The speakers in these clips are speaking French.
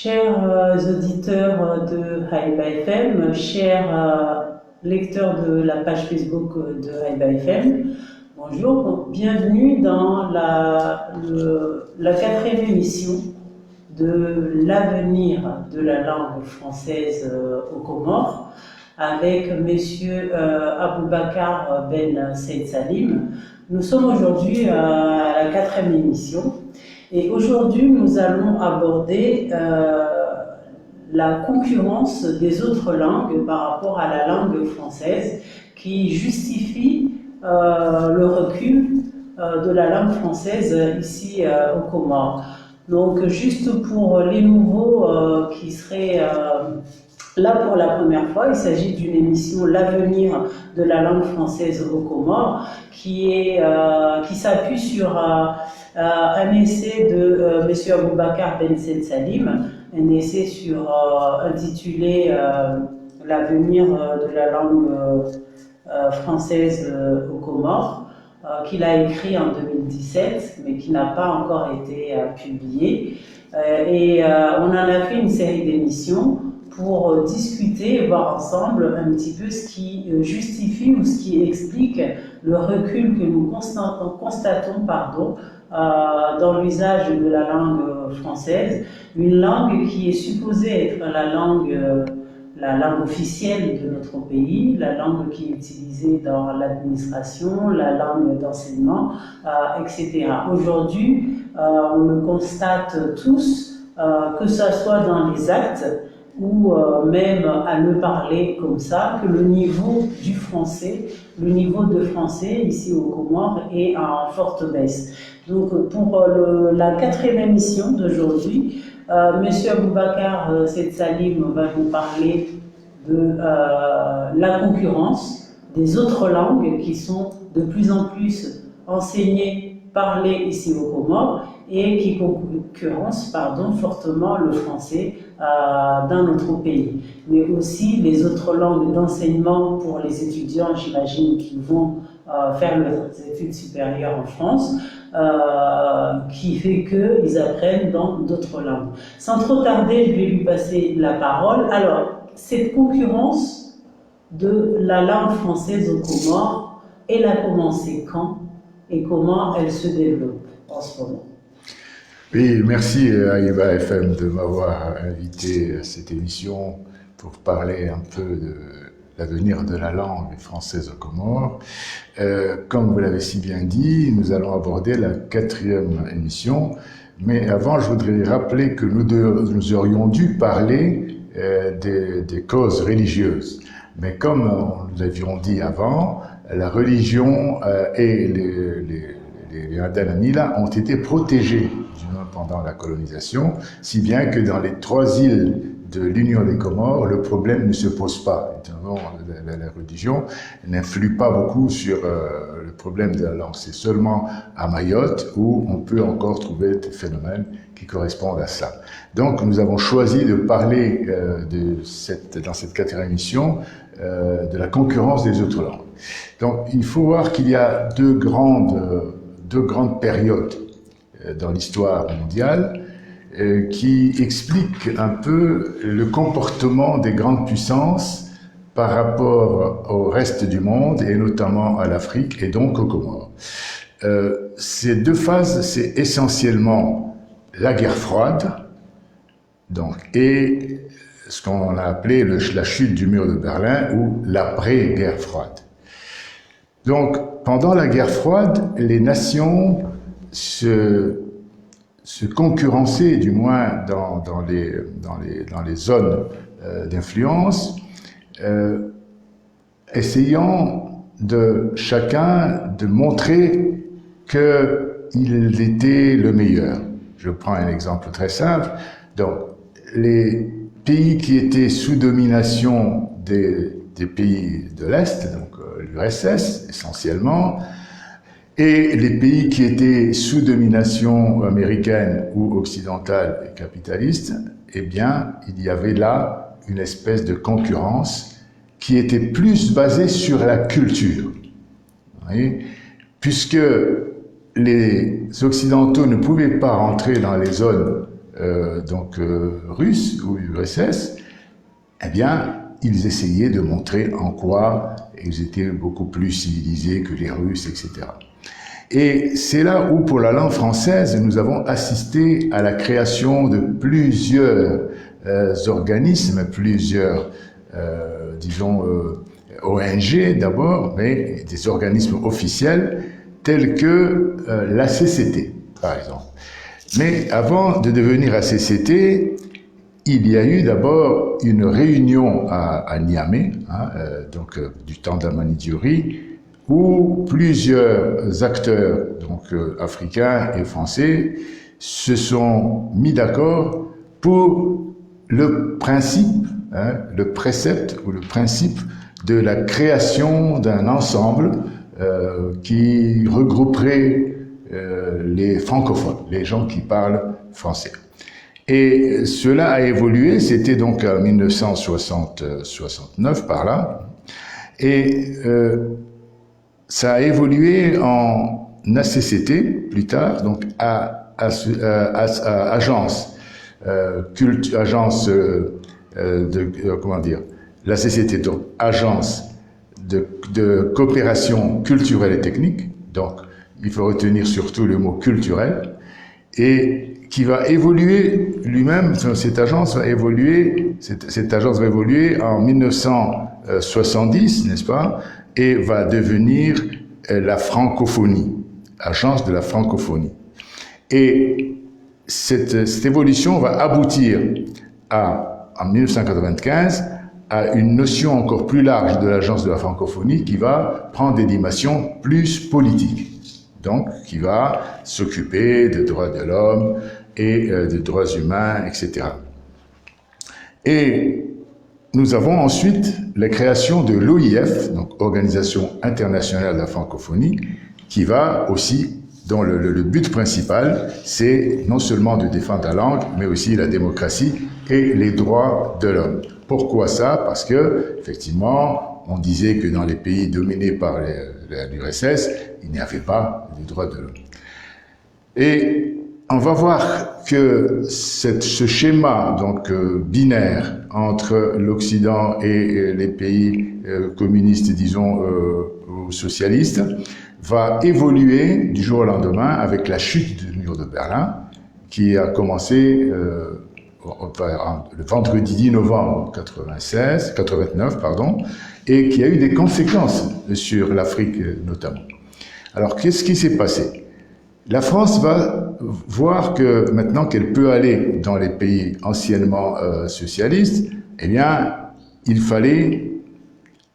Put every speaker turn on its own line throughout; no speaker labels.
Chers auditeurs de Haïba FM, chers lecteurs de la page Facebook de Haïba FM, bonjour, bienvenue dans la quatrième émission de l'avenir de la langue française aux Comores avec Monsieur Aboubacar Ben Saïd Salim. Nous sommes aujourd'hui à la quatrième émission. Et aujourd'hui, nous allons aborder la concurrence des autres langues par rapport à la langue française qui justifie le recul de la langue française ici aux Comores. Donc, juste pour les nouveaux qui seraient là pour la première fois, il s'agit d'une émission L'avenir de la langue française aux Comores qui s'appuie sur un essai de M. Aboubacar Ben Saïd Salim, un essai intitulé L'avenir de la langue française aux Comores, qu'il a écrit en 2017, mais qui n'a pas encore été publié. On en a fait une série d'émissions pour discuter et voir ensemble un petit peu ce qui justifie ou ce qui explique le recul que nous constatons dans l'usage de la langue française, une langue qui est supposée être la langue officielle de notre pays, la langue qui est utilisée dans l'administration, la langue d'enseignement, etc. Aujourd'hui, on le constate tous, que ce soit dans les actes ou même à le parler comme ça, que le niveau du français, le niveau de français ici aux Comores est en forte baisse. Donc pour la quatrième émission d'aujourd'hui, Monsieur Aboubacar Saïd Salim va nous parler de la concurrence des autres langues qui sont de plus en plus enseignées, parlées ici aux Comores et qui concurrencent fortement le français dans notre pays. Mais aussi les autres langues d'enseignement pour les étudiants, j'imagine, qui vont faire leurs études supérieures en France, qui fait qu'ils apprennent dans d'autres langues. Sans trop tarder, je vais lui passer la parole. Alors, cette concurrence de la langue française aux Comores, elle a commencé quand et comment elle se développe en ce moment?
Oui, merci à Haïba FM de m'avoir invité à cette émission pour parler un peu de l'avenir de la langue française aux Comores. Comme vous l'avez si bien dit, nous allons aborder la quatrième émission, mais avant, je voudrais rappeler que nous aurions dû parler des causes religieuses. Mais comme nous l'avions dit avant, la religion et les Adanamila ont été protégés pendant la colonisation, si bien que dans les 3 îles de l'Union des Comores, le problème ne se pose pas. Évidemment, la religion n'influe pas beaucoup sur le problème de la langue. C'est seulement à Mayotte où on peut encore trouver des phénomènes qui correspondent à ça. Donc, nous avons choisi de parler dans cette quatrième émission de la concurrence des autres langues. Donc, il faut voir qu'il y a deux grandes périodes dans l'histoire mondiale qui expliquent un peu le comportement des grandes puissances par rapport au reste du monde et notamment à l'Afrique et donc aux Comores. Ces deux phases, c'est essentiellement la guerre froide et ce qu'on a appelé la chute du mur de Berlin ou l'après-guerre froide. Donc, pendant la guerre froide, les nations se concurrencer, du moins dans les zones d'influence, essayant chacun de montrer qu'il était le meilleur. Je prends un exemple très simple. Donc, les pays qui étaient sous domination des pays de l'Est, donc l'URSS essentiellement, et les pays qui étaient sous domination américaine ou occidentale et capitaliste, eh bien, il y avait là une espèce de concurrence qui était plus basée sur la culture. Vous voyez, puisque les Occidentaux ne pouvaient pas rentrer dans les zones russes ou URSS, eh bien, ils essayaient de montrer en quoi ils étaient beaucoup plus civilisés que les Russes, etc. Et c'est là où, pour la langue française, nous avons assisté à la création de plusieurs organismes, plusieurs, ONG d'abord, mais des organismes officiels tels que la CCT, par exemple. Mais avant de devenir ACCT, il y a eu d'abord une réunion à Niamey, du temps d'Amani Diori, où plusieurs acteurs africains et français se sont mis d'accord pour le principe, le précepte ou le principe de la création d'un ensemble qui regrouperait les francophones, les gens qui parlent français. Et cela a évolué, c'était donc en 1969 par là, et ça a évolué en ACCT plus tard, donc agence la CCT, donc agence de coopération culturelle et technique, donc il faut retenir surtout le mot culturel, et qui va évoluer lui-même, cette agence va évoluer en 1970, n'est-ce pas, et va devenir la francophonie, agence de la francophonie. Et cette évolution va aboutir en 1995, à une notion encore plus large de l'agence de la francophonie qui va prendre des dimensions plus politiques. Donc, qui va s'occuper des droits de l'homme et des droits humains, etc. Et nous avons ensuite la création de l'OIF, donc Organisation internationale de la francophonie, qui va aussi, dont le but principal, c'est non seulement de défendre la langue, mais aussi la démocratie et les droits de l'homme. Pourquoi ça? Parce que, effectivement, on disait que dans les pays dominés par l'URSS, il n'y avait pas de droits de l'homme. Et on va voir que ce schéma binaire entre l'Occident et les pays communistes, disons, ou socialistes, va évoluer du jour au lendemain avec la chute du mur de Berlin, qui a commencé le vendredi 10 novembre 89, et qui a eu des conséquences sur l'Afrique notamment. Alors, qu'est-ce qui s'est passé? La France va voir que maintenant qu'elle peut aller dans les pays anciennement socialistes, eh bien, il fallait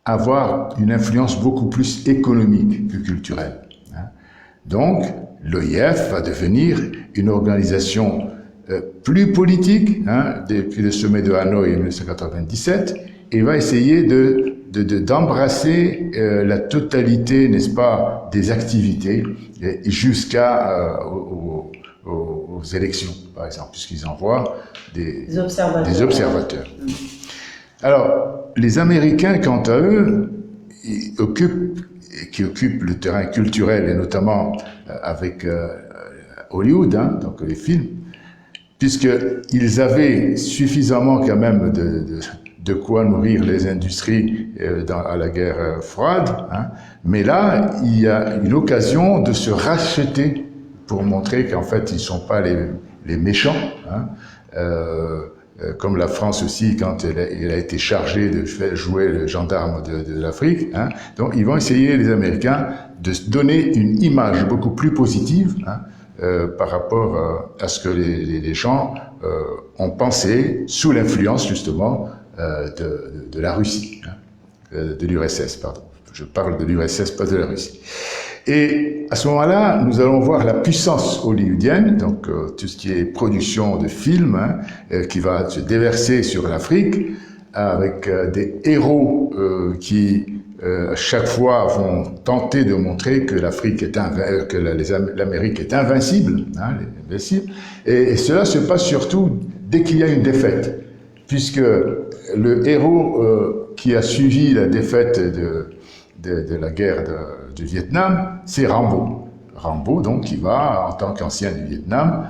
avoir une influence beaucoup plus économique que culturelle. Donc, l'OIF va devenir une organisation plus politique, depuis le sommet de Hanoï en 1997, et va essayer d'embrasser la totalité, n'est-ce pas, des activités aux élections, par exemple, puisqu'ils envoient des observateurs. Alors, les Américains, quant à eux, qui occupent le terrain culturel, et notamment avec Hollywood, donc les films, puisqu'ils avaient suffisamment quand même de quoi nourrir les industries à la guerre froide, mais là, il y a une occasion de se racheter pour montrer qu'en fait, ils ne sont pas les méchants, comme la France aussi, quand elle a été chargée de faire jouer le gendarme de l'Afrique. Donc, ils vont essayer, les Américains, de se donner une image beaucoup plus positive par rapport à ce que les gens ont pensé sous l'influence, justement, de la Russie, de l'URSS, pardon. Je parle de l'URSS, pas de la Russie. Et à ce moment-là, nous allons voir la puissance hollywoodienne, donc tout ce qui est production de films, qui va se déverser sur l'Afrique, avec des héros qui chaque fois vont tenter de montrer que l'Afrique l'Amérique est invincible, et cela se passe surtout dès qu'il y a une défaite, puisque le héros qui a suivi la défaite de la guerre du Vietnam, c'est Rambo. Rambo, donc, qui va, en tant qu'ancien du Vietnam,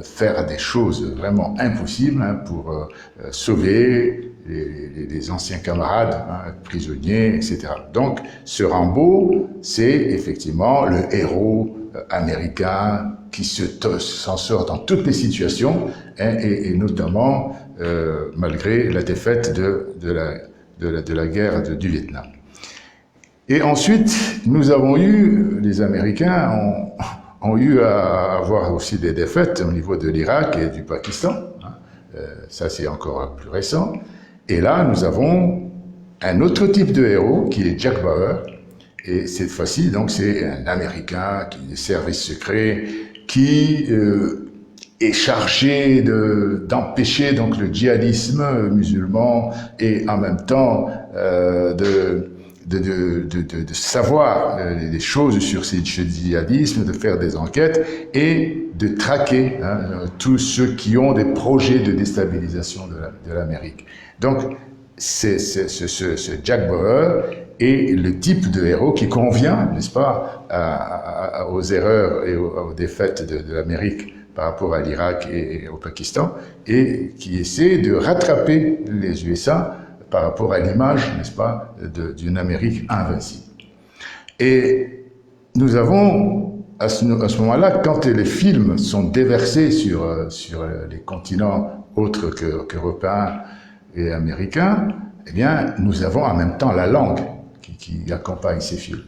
faire des choses vraiment impossibles pour sauver les anciens camarades, prisonniers, etc. Donc, ce Rambo, c'est effectivement le héros américain qui s'en sort dans toutes les situations, et notamment malgré la défaite de la guerre du Vietnam. Et ensuite, nous avons eu, les Américains ont eu à avoir aussi des défaites au niveau de l'Irak et du Pakistan. Ça, c'est encore plus récent. Et là, nous avons un autre type de héros qui est Jack Bauer. Et cette fois-ci, donc, c'est un Américain qui est des services secrets, qui est chargé d'empêcher donc le djihadisme musulman et en même temps de savoir des choses sur ce djihadisme, de faire des enquêtes et de traquer tous ceux qui ont des projets de déstabilisation de l'Amérique. Donc, ce Jack Bauer est le type de héros qui convient, n'est-ce pas, aux erreurs et aux défaites de l'Amérique par rapport à l'Irak et au Pakistan, et qui essaie de rattraper les USA par rapport à l'image, n'est-ce pas, d'une Amérique invincible. Et nous avons, à ce moment-là, quand les films sont déversés sur les continents autres qu'européens et américains, eh bien, nous avons en même temps la langue qui accompagne ces films.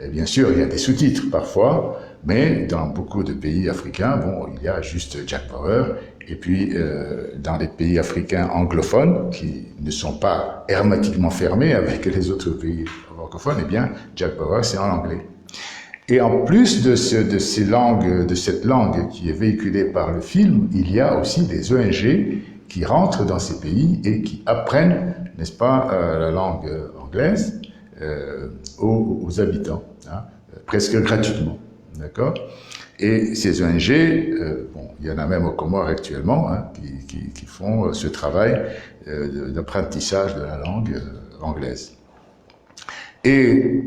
Et bien sûr, il y a des sous-titres parfois, mais dans beaucoup de pays africains, bon, il y a juste Jack Bauer. Et puis, dans les pays africains anglophones, qui ne sont pas hermétiquement fermés avec les autres pays francophones, eh bien, Jack Bauer, c'est en anglais. Et en plus de cette langue qui est véhiculée par le film, il y a aussi des ONG qui rentrent dans ces pays et qui apprennent, n'est-ce pas, la langue anglaise aux habitants, presque gratuitement, d'accord ? Et ces ONG, bon, il y en a même aux Comores actuellement, qui font ce travail d'apprentissage de la langue anglaise. Et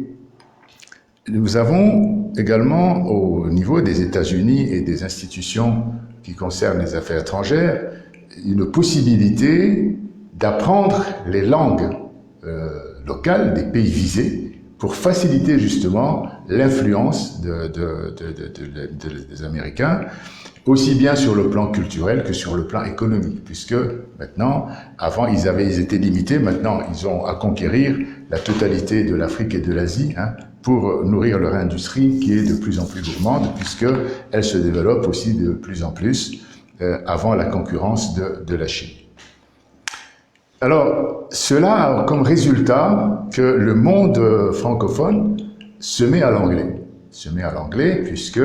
nous avons également, au niveau des États-Unis et des institutions qui concernent les affaires étrangères, une possibilité d'apprendre les langues locales des pays visés pour faciliter justement l'influence des Américains, aussi bien sur le plan culturel que sur le plan économique, puisque maintenant, avant ils étaient limités, maintenant ils ont à conquérir la totalité de l'Afrique et de l'Asie, pour nourrir leur industrie qui est de plus en plus gourmande, puisqu'elle se développe aussi de plus en plus avant la concurrence de la Chine. Alors, cela a comme résultat que le monde francophone se met à l'anglais, puisque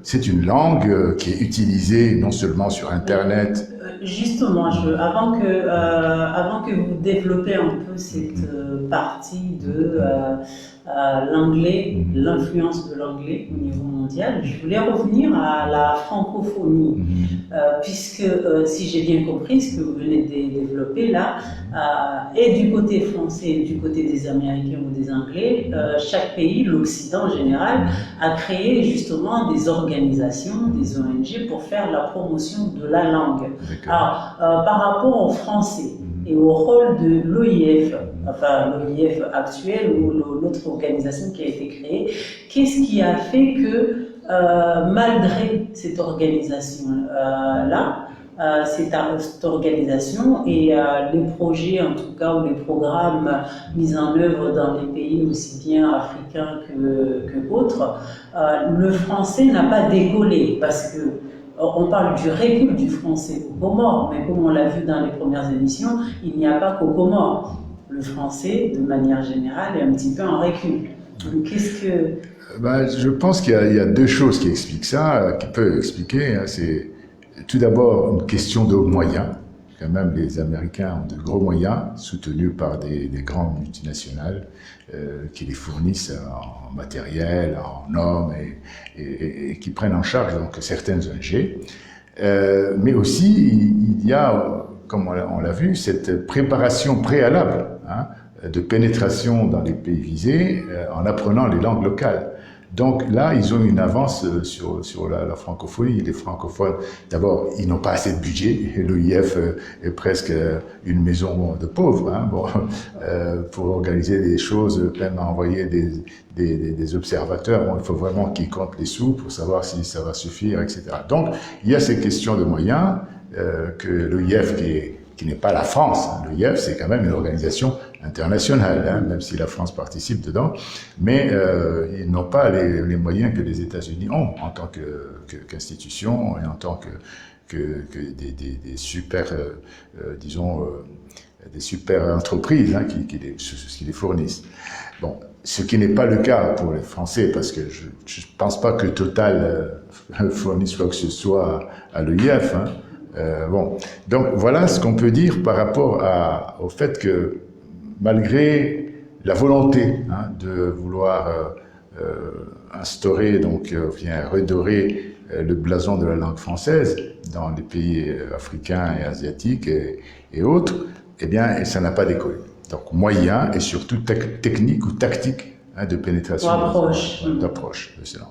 c'est une langue qui est utilisée non seulement sur Internet.
Justement, avant que vous développez un peu cette partie de l'anglais, l'influence de l'anglais au niveau mondial, je voulais revenir à la francophonie, puisque si j'ai bien compris ce que vous venez de développer là, et du côté français et du côté des Américains ou des Anglais, chaque pays, l'Occident en général, a créé justement des organisations, des ONG pour faire la promotion de la langue. Alors, par rapport aux Français et au rôle de l'OIF, enfin l'OIF actuel ou l'autre organisation qui a été créée, qu'est-ce qui a fait que malgré cette organisation-là, cette organisation et les projets en tout cas ou les programmes mis en œuvre dans les pays aussi bien africains que autres, le français n'a pas décollé parce que on parle du recul du français aux Comores, mais comme on l'a vu dans les premières émissions, il n'y a pas qu'aux Comores. Le français, de manière générale, est un petit peu en recul. Donc, qu'est-ce que...
Je pense qu'il y a deux choses qui expliquent ça, qui peuvent expliquer. C'est tout d'abord une question de moyens. Quand même, les Américains ont de gros moyens, soutenus par des grandes multinationales qui les fournissent en matériel, en hommes et qui prennent en charge donc certaines ONG. Mais aussi, il y a, comme on l'a vu, cette préparation préalable de pénétration dans les pays visés en apprenant les langues locales. Donc là, ils ont une avance sur la francophonie. Les francophones, d'abord, ils n'ont pas assez de budget. L'OIF est presque une maison de pauvres, hein, bon, pour organiser des choses, même envoyer des observateurs. Bon, il faut vraiment qu'ils comptent les sous pour savoir si ça va suffire, etc. Donc, il y a ces questions de moyens que l'OIF, qui n'est pas la France. L'OIF, c'est quand même une organisation internationale, hein, même si la France participe dedans, mais ils n'ont pas les moyens que les États-Unis ont en tant qu'institution et en tant que des super, disons, des super entreprises, hein, qui les fournissent. Bon, ce qui n'est pas le cas pour les Français, parce que je ne pense pas que Total fournisse quoi que ce soit à l'OIF, hein. Bon, donc voilà ce qu'on peut dire par rapport au fait que malgré la volonté, hein, de vouloir instaurer, donc redorer le blason de la langue française dans les pays africains et asiatiques et autres, eh bien, ça n'a pas décollé. Donc moyen et surtout technique ou tactique, hein, de pénétration, d'approche de ces langues.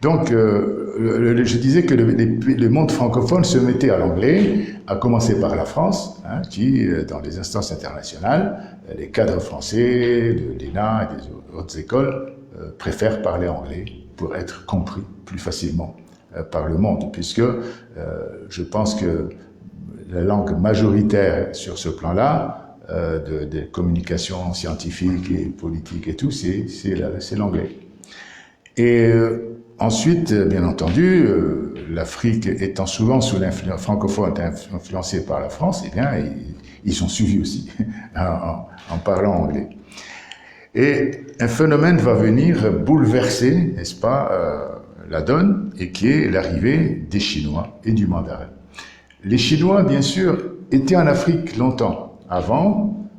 Donc, je disais que le monde francophone se mettait à l'anglais, à commencer par la France, hein, qui, dans les instances internationales, les cadres français de l'ENA et des autres écoles préfèrent parler anglais pour être compris plus facilement par le monde, puisque je pense que la langue majoritaire sur ce plan-là, de communication scientifique et politique et tout, c'est l'anglais. Et ensuite, bien entendu, l'Afrique étant souvent sous l'influence francophone, influencée par la France, eh bien, ils ont suivi aussi en parlant anglais. Et un phénomène va venir bouleverser, n'est-ce pas, la donne, et qui est l'arrivée des Chinois et du mandarin. Les Chinois, bien sûr, étaient en Afrique longtemps, avant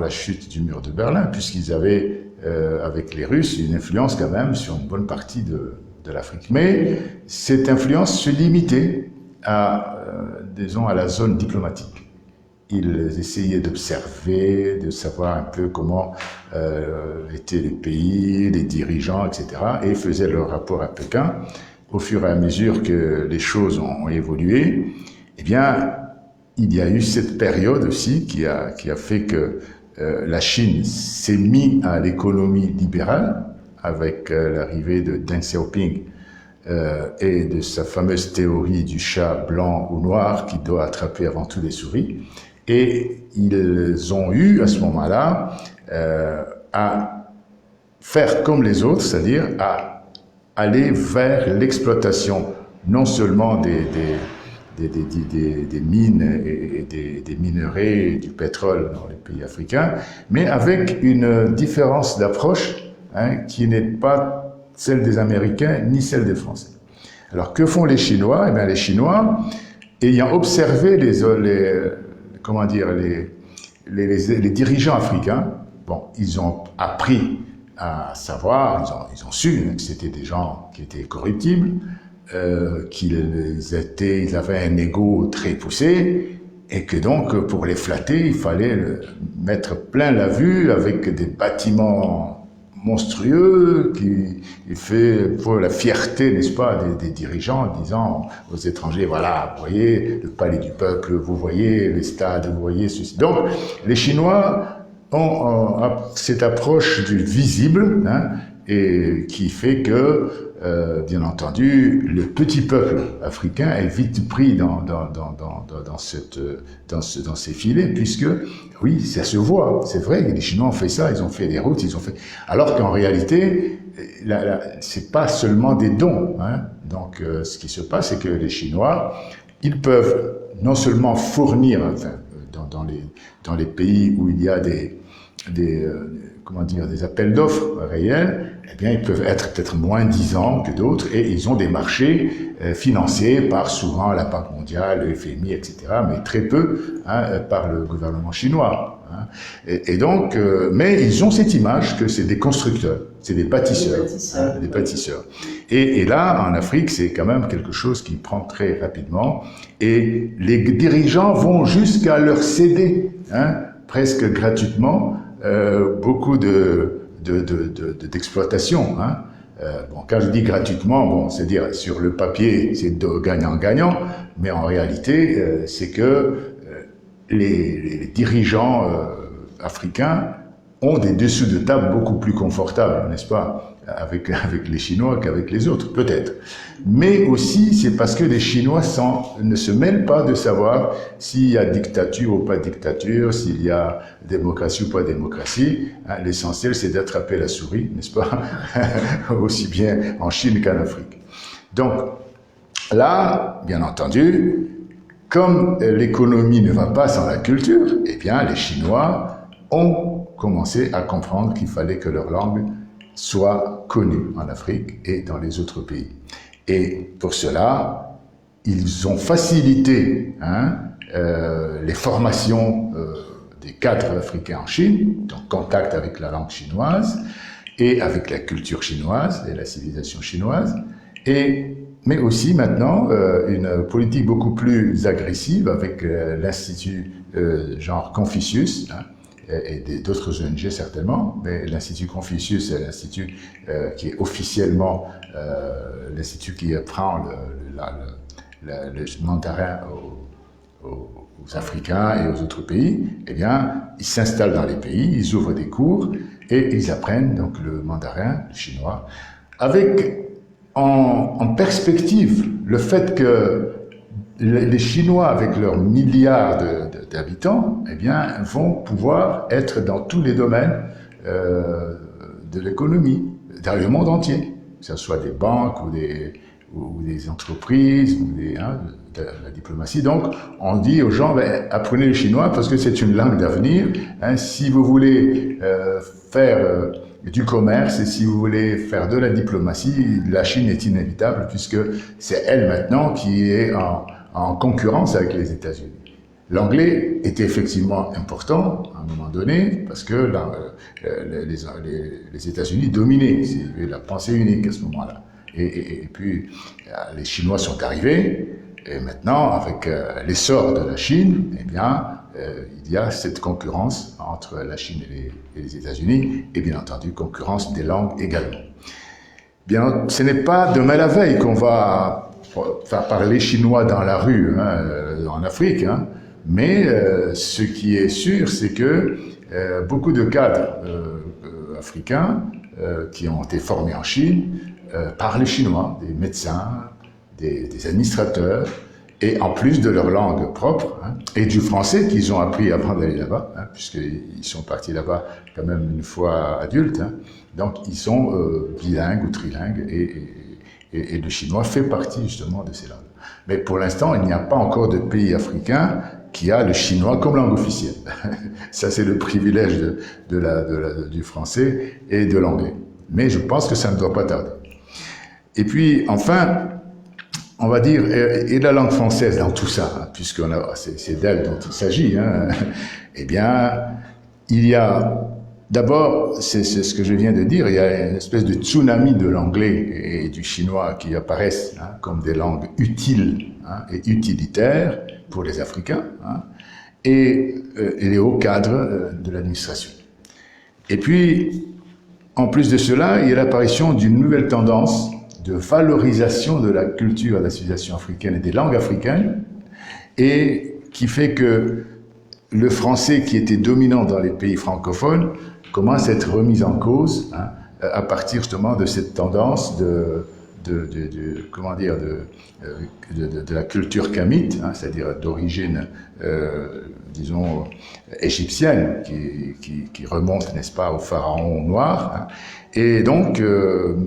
la chute du mur de Berlin, puisqu'ils avaient, avec les Russes, une influence quand même sur une bonne partie de l'Afrique. Mais cette influence se limitait disons, à la zone diplomatique. Ils essayaient d'observer, de savoir un peu comment étaient les pays, les dirigeants, etc. Et faisaient leur rapport à Pékin. Au fur et à mesure que les choses ont évolué, eh bien, il y a eu cette période aussi qui a fait que la Chine s'est mise à l'économie libérale, avec l'arrivée de Deng Xiaoping et de sa fameuse théorie du chat blanc ou noir qui doit attraper avant tout les souris. Et ils ont eu, à ce moment-là, à faire comme les autres, c'est-à-dire à aller vers l'exploitation non seulement des mines et des minerais et du pétrole dans les pays africains, mais avec une différence d'approche, hein, qui n'est pas celle des Américains ni celle des Français. Alors que font les Chinois? Eh bien, les Chinois, ayant observé les dirigeants africains, bon, ils ont appris à savoir, ils ont su, hein, que c'était des gens qui étaient corruptibles, qu'ils avaient un ego très poussé, et que donc, pour les flatter, il fallait mettre plein la vue avec des bâtiments monstrueux qui fait pour la fierté, n'est-ce pas, des dirigeants, disant aux étrangers, voilà, vous voyez le palais du peuple, vous voyez les stades, vous voyez ceci. Donc, les Chinois ont cette approche du visible, hein, et qui fait que, bien entendu, le petit peuple africain est vite pris dans ces filets, puisque, oui, ça se voit. C'est vrai que les Chinois ont fait ça, ils ont fait des routes, alors qu'en réalité, c'est pas seulement des dons, hein. Donc, ce qui se passe, c'est que les Chinois, ils peuvent non seulement fournir, enfin, dans les pays où il y a des appels d'offres réels, eh bien, ils peuvent être peut-être moins disants que d'autres, et ils ont des marchés financés par souvent la Banque mondiale, le FMI, etc., mais très peu, hein, par le gouvernement chinois, hein. Et donc, mais ils ont cette image que c'est des constructeurs, c'est des bâtisseurs, hein, des bâtisseurs. Et là, en Afrique, c'est quand même quelque chose qui prend très rapidement, et les dirigeants vont jusqu'à leur céder, hein, presque gratuitement, beaucoup d'exploitation, hein, Bon, quand je dis gratuitement, bon, c'est-à-dire sur le papier, c'est gagnant-gagnant, mais en réalité, c'est que les dirigeants africains ont des dessous de table beaucoup plus confortables, n'est-ce pas, avec les Chinois qu'avec les autres, peut-être. Mais aussi, c'est parce que les Chinois ne se mêlent pas de savoir s'il y a dictature ou pas dictature, s'il y a démocratie ou pas démocratie. Hein, l'essentiel, c'est d'attraper la souris, n'est-ce pas, aussi bien en Chine qu'en Afrique. Donc, là, bien entendu, comme l'économie ne va pas sans la culture, eh bien, les Chinois ont commencé à comprendre qu'il fallait que leur langue soit connue en Afrique et dans les autres pays. Et pour cela, ils ont facilité les formations des cadres africains en Chine, donc contact avec la langue chinoise et avec la culture chinoise et la civilisation chinoise, mais aussi maintenant une politique beaucoup plus agressive avec l'Institut genre Confucius, et d'autres ONG certainement, mais l'Institut Confucius est l'institut qui est officiellement l'institut qui apprend le mandarin aux Africains et aux autres pays. Eh bien, ils s'installent dans les pays, ils ouvrent des cours et ils apprennent donc le mandarin, le chinois, avec en perspective le fait que les Chinois, avec leurs milliards d'habitants, eh bien, vont pouvoir être dans tous les domaines de l'économie, dans le monde entier, que ce soit des banques ou des entreprises, ou de la diplomatie. Donc, on dit aux gens, apprenez le chinois parce que c'est une langue d'avenir. Hein, si vous voulez faire du commerce et si vous voulez faire de la diplomatie, la Chine est inévitable puisque c'est elle maintenant qui est en concurrence avec les États-Unis. L'anglais était effectivement important à un moment donné parce que les États-Unis dominaient, c'est la pensée unique à ce moment-là. Et puis les Chinois sont arrivés et maintenant avec l'essor de la Chine, eh bien il y a cette concurrence entre la Chine et les États-Unis et bien entendu concurrence des langues également. Bien, ce n'est pas demain la veille qu'on va faire parler chinois dans la rue en Afrique, mais ce qui est sûr, c'est que beaucoup de cadres africains qui ont été formés en Chine parlent chinois, des médecins, des administrateurs, et en plus de leur langue propre, et du français qu'ils ont appris avant d'aller là-bas, puisqu'ils sont partis là-bas quand même une fois adultes, donc ils sont bilingues ou trilingues, et le chinois fait partie justement de ces langues. Mais pour l'instant, il n'y a pas encore de pays africain qui a le chinois comme langue officielle. Ça, c'est le privilège du français et de l'anglais. Mais je pense que ça ne doit pas tarder. Et puis, enfin, on va dire, et la langue française dans tout ça, puisque c'est d'elle dont il s'agit, eh bien, il y a, d'abord, c'est ce que je viens de dire, il y a une espèce de tsunami de l'anglais et du chinois qui apparaissent comme des langues utiles et utilitaires pour les Africains et les hauts cadres de l'administration. Et puis, en plus de cela, il y a l'apparition d'une nouvelle tendance de valorisation de la culture et de la civilisation africaine et des langues africaines, et qui fait que le français qui était dominant dans les pays francophones commence à être remis en cause à partir justement de cette tendance de la culture kamite, c'est-à-dire d'origine, disons, égyptienne, qui remonte, n'est-ce pas, au pharaon noir, et donc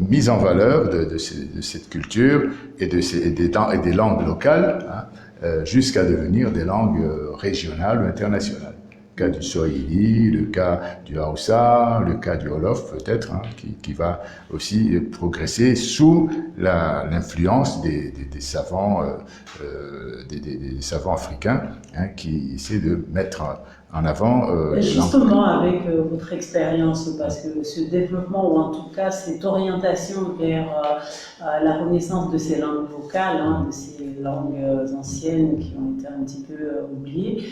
mise en valeur de cette culture et des langues locales, jusqu'à devenir des langues régionales ou internationales. Le cas du Swahili, le cas du Hausa, le cas du Wolof peut-être, qui va aussi progresser sous l'influence des savants, des savants africains qui essaient de mettre en avant.
Justement, avec votre expérience, parce que ce développement, ou en tout cas cette orientation vers la renaissance de ces langues locales, de ces langues anciennes qui ont été un petit peu oubliées,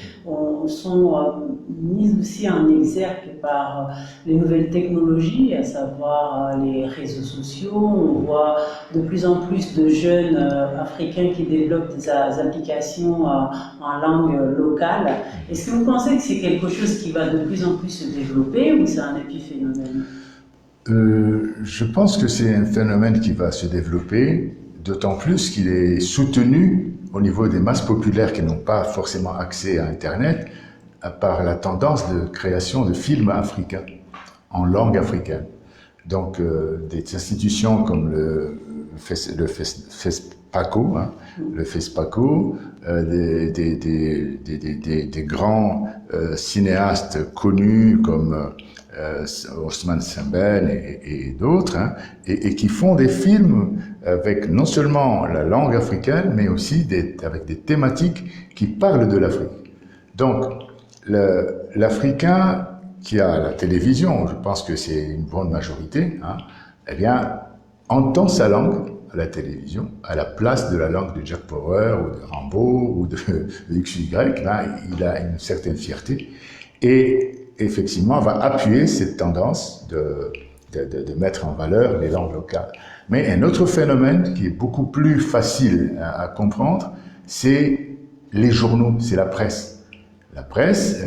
sont mises aussi en exergue par les nouvelles technologies, à savoir les réseaux sociaux. On voit de plus en plus de jeunes africains qui développent des applications en langue locale. Est-ce que vous pensez que c'est quelque chose qui va de plus en plus se développer ou c'est un épiphénomène?
Je pense que c'est un phénomène qui va se développer, d'autant plus qu'il est soutenu au niveau des masses populaires qui n'ont pas forcément accès à Internet par la tendance de création de films africains en langue africaine. Donc des institutions comme le FESPACO, le FESPACO, des grands cinéastes connus comme Ousmane Sembène et d'autres, et qui font des films avec non seulement la langue africaine, mais aussi avec des thématiques qui parlent de l'Afrique. Donc, l'Africain qui a la télévision, je pense que c'est une bonne majorité, eh bien, entend sa langue à la télévision, à la place de la langue de Jack Power ou de Rambo ou de XY, il a une certaine fierté et effectivement va appuyer cette tendance de mettre en valeur les langues locales. Mais un autre phénomène qui est beaucoup plus facile à comprendre, c'est les journaux, c'est la presse. La presse,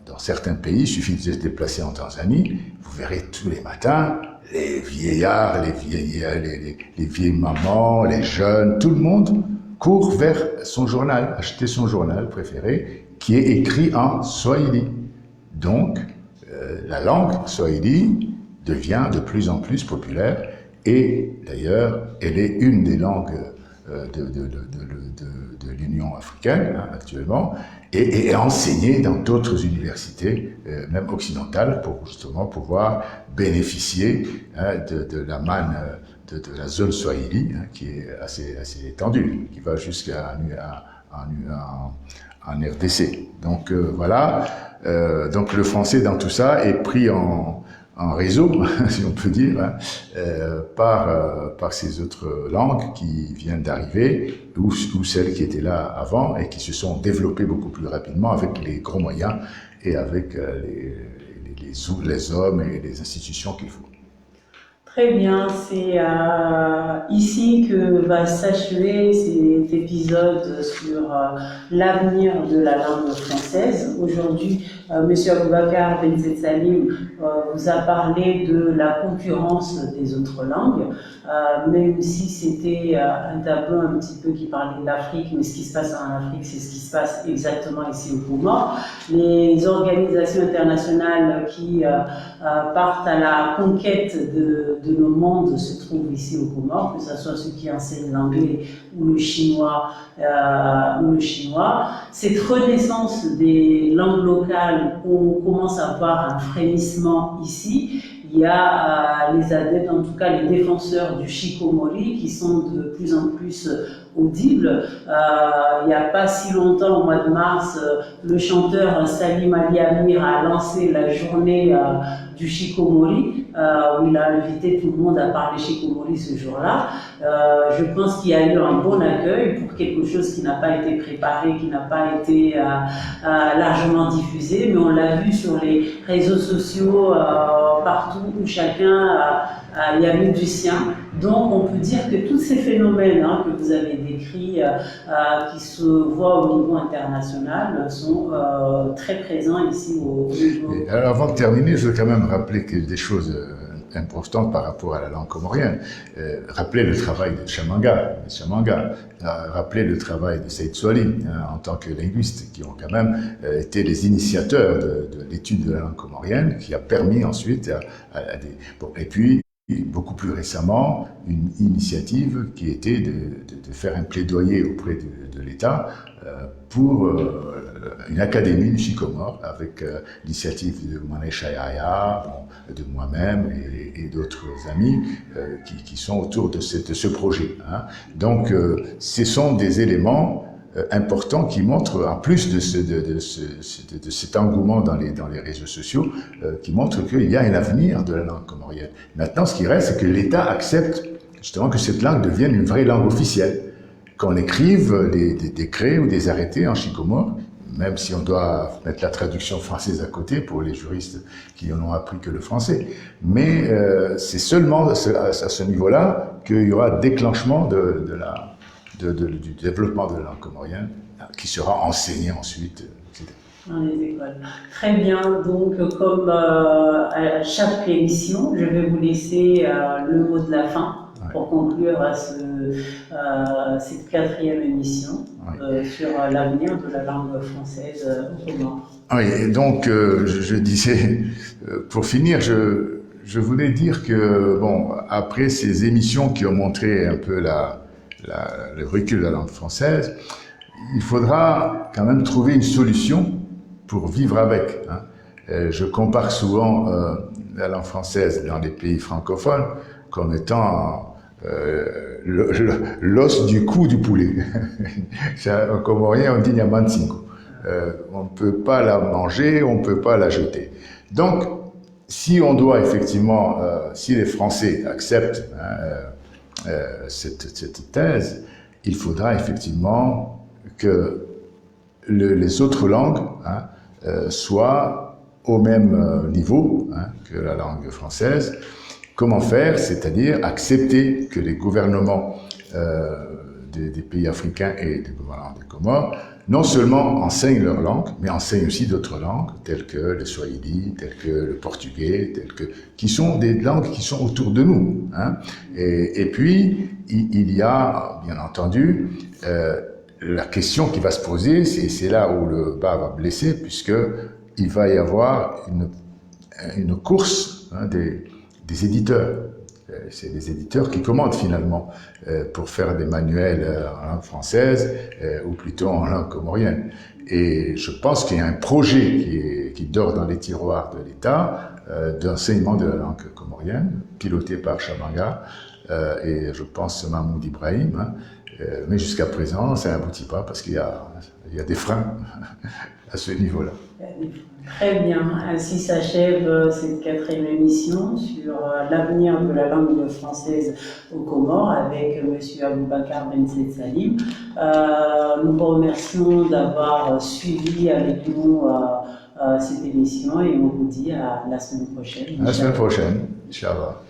dans certains pays, il suffit de se déplacer en Tanzanie, vous verrez tous les matins les vieillards, les vieilles mamans, les jeunes, tout le monde court vers son journal, acheter son journal préféré, qui est écrit en Swahili. Donc, la langue Swahili devient de plus en plus populaire et d'ailleurs, elle est une des langues de l'Union africaine actuellement et est enseignée dans d'autres universités, même occidentales, pour justement pouvoir bénéficier de la manne de la zone Swahili, qui est assez étendue, qui va jusqu'à en RDC. Donc voilà, donc le français dans tout ça est pris en réseau, si on peut dire, par ces autres langues qui viennent d'arriver ou celles qui étaient là avant et qui se sont développées beaucoup plus rapidement avec les gros moyens et avec les hommes et les institutions qu'il faut.
Très bien, c'est ici que va s'achever cet épisode sur l'avenir de la langue française. Aujourd'hui, M. Aboubacar Benzetsalim vous a parlé de la concurrence des autres langues, même si c'était un tableau un petit peu qui parlait de l'Afrique, mais ce qui se passe en Afrique, c'est ce qui se passe exactement ici au Comores. Les organisations internationales qui partent à la conquête de nos mondes se trouvent ici au Comores, que ce soit ceux qui enseignent l'anglais ou le chinois. Cette renaissance des langues locales, on commence à voir un frémissement ici. Il y a les adeptes, en tout cas les défenseurs du Shikomori, qui sont de plus en plus audibles. Il n'y a pas si longtemps, au mois de mars, le chanteur Salim Ali Amir a lancé la journée du Shikomori, où il a invité tout le monde à parler Shikomori ce jour-là. Je pense qu'il y a eu un bon accueil pour quelque chose qui n'a pas été préparé, qui n'a pas été largement diffusé, mais on l'a vu sur les réseaux sociaux, partout où chacun y a mis du sien. Donc on peut dire que tous ces phénomènes que vous avez décrits, qui se voient au niveau international, sont très présents ici au niveau.
Alors avant de terminer, je veux quand même rappeler que des choses importantes par rapport à la langue comorienne. Rappeler le travail de Chamanga, rappeler le travail de Saïd Souali en tant que linguiste, qui ont quand même été les initiateurs de l'étude de la langue comorienne, qui a permis ensuite à des... Bon, et puis, beaucoup plus récemment, une initiative qui était de faire un plaidoyer auprès de l'État pour une académie du Shikomor avec l'initiative de Mané Chayaya, de moi-même et d'autres amis qui sont autour de ce projet. Donc, ce sont des éléments important qui montre, en plus de cet engouement dans les réseaux sociaux, qui montre qu'il y a un avenir de la langue comorienne. Maintenant, ce qui reste, c'est que l'État accepte justement que cette langue devienne une vraie langue officielle, qu'on écrive des décrets ou des arrêtés en chicomore, même si on doit mettre la traduction française à côté pour les juristes qui n'en ont appris que le français. Mais c'est seulement à ce niveau-là qu'il y aura déclenchement du développement de la langue comorienne qui sera enseigné ensuite, etc.
Dans les écoles. Très bien, donc comme à chaque émission, je vais vous laisser le mot de la fin pour conclure à cette 4e émission sur l'avenir de la langue française au Comores.
Oui, et donc je disais, pour finir, je voulais dire que, bon, après ces émissions qui ont montré un peu le recul de la langue française, il faudra quand même trouver une solution pour vivre avec. Je compare souvent la langue française dans les pays francophones comme étant l'os du cou du poulet. En comorien, on dit nyamansingo. On ne peut pas la manger, on ne peut pas la jeter. Donc, si on doit effectivement, si les Français acceptent cette thèse, il faudra effectivement que les autres langues soient au même niveau que la langue française. Comment faire? C'est-à-dire accepter que les gouvernements des pays africains et des gouvernements des Comores non seulement enseignent leur langue, mais enseignent aussi d'autres langues, telles que le swahili, telles que le portugais, qui sont des langues qui sont autour de nous. Et puis, il y a, bien entendu, la question qui va se poser, c'est là où le bas va blesser, puisqu'il va y avoir une course des éditeurs. C'est les éditeurs qui commandent finalement pour faire des manuels en langue française ou plutôt en langue comorienne. Et je pense qu'il y a un projet qui dort dans les tiroirs de l'État d'enseignement de la langue comorienne, piloté par Chamanga et je pense Mahmoud Ibrahim. Mais jusqu'à présent, ça n'aboutit pas parce qu'il y a des freins à ce niveau-là.
Très bien, ainsi s'achève cette 4e émission sur l'avenir de la langue française aux Comores avec M. Aboubacar Bensaïd Salim. Nous vous remercions d'avoir suivi avec nous cette émission et on vous dit à la semaine prochaine.
À la semaine prochaine, Inch'Allah.